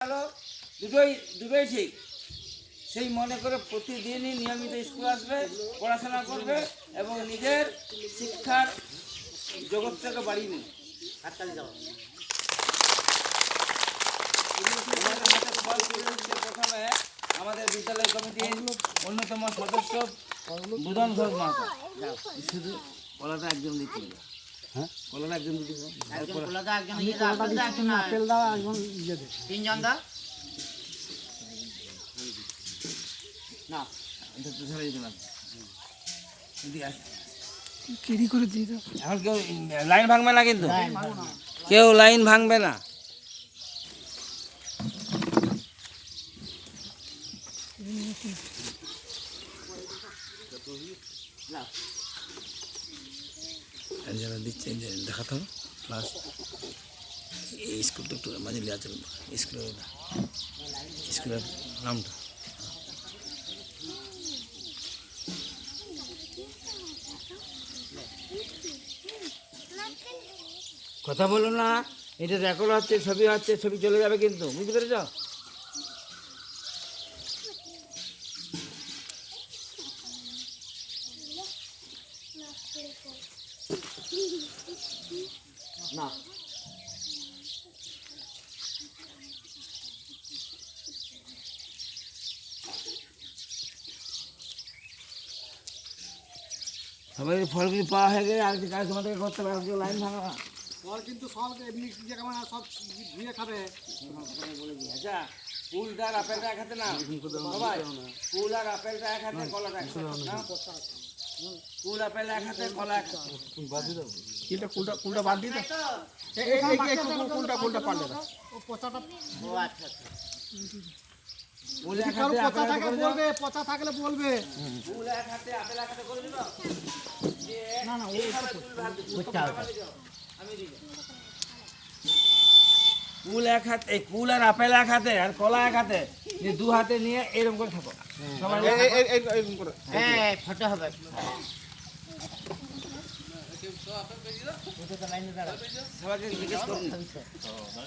ভালো, দুটোই ঠিক। সেই মনে করে প্রতিদিনই নিয়মিত স্কুল আসবে, পড়াশোনা করবে এবং নিজের শিক্ষার জগৎটাকে বাড়িয়ে নেবে। প্রথমে আমাদের বিদ্যালয় কমিটির অন্যতম সদস্য বুধন ঘোষ মহাশয়। শুধু কলাটা একজন দিতে হবে। হ্যাঁ, কলাটা একজন দিতে হবে। তিনজন দা না, এটা তো ধরে দিলাম। কেরি করে দিয়ে দাও। এখন কেউ লাইন ভাঙবে না, কিন্তু কেউ লাইন ভাঙবে না। যারা দিচ্ছে দেখাতে হবে প্লাস এই স্কুলটা একটু মাঝে লিয়া চলবে, স্কুলের নামটা। কথা বলো না, এটা রেকর্ড হচ্ছে, ছবি চলে যাবে কিন্তু, বুঝতে পেরেছ? না সবাই ফলগুলি পাওয়া হয়ে গেলে আরেকটি কাজ তোমাদেরকে করতে হবে, লাইন ভাঙা। ফল কিন্তু সব এমনি যেমন সব ধুয়ে খাবে। বলে দিই, আচ্ছা কুলটা আর আপেলটা এক হাতে না সবাই, কুল আর আপেলটা এক হাতে, কলাটা এক হাতে না। কুল আপেল এক হাতে, কলা এক হাতে। কুলটা বাদ দিয়ে দাও। কুলটা পাল্টে দাও। ও পচাটা, ও আচ্ছা আচ্ছা। কুল এক হাতে, আপেল এক হাতে বলবে, পচা থাকলে বলবে। কুল এক হাতে, আপেল এক হাতে করে দিবা। না না, ওই আমি দিব। কুল এক হাতে, কুল আর আপেল এক হাতে, আর কলা এক হাতে, দু হাতে নিয়ে এরকম করে থাকো সবাই। এরকম করে হ্যাঁ, ফটো হবে।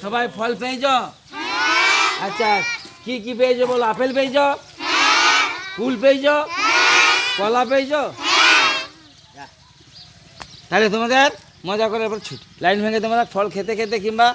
সবাই ফল পেয়েছ? আচ্ছা, কি কি পেয়েছো বলো? আপেল পেয়েছ, কুল পেয়েছ, কলা পেয়েছ? তাহলে তোমাদের মজা করে এবার ছুটি, লাইন ভেঙে তোমরা ফল খেতে খেতে কিংবা